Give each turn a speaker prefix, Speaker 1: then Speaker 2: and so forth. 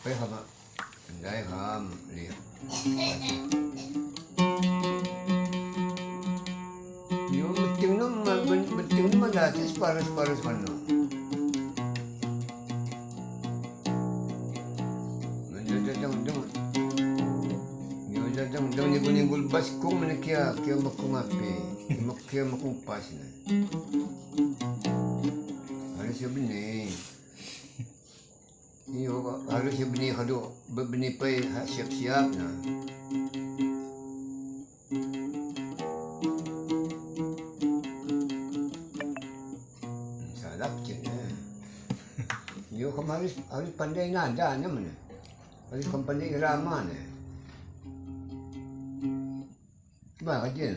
Speaker 1: Pai hama. Andai ham lihat. Yung beting naman dati pares-pares ano. Yung nibul-nibul bas kung manakya kaya makungapi, kaya makungpas na. Harus siya bini. Iyo, harus siya bini kado, bini pa siap-siap na. Salap siya na. Iyo, harus pandai nada naman eh. Harus kang pandai iraman eh. Bakit yan?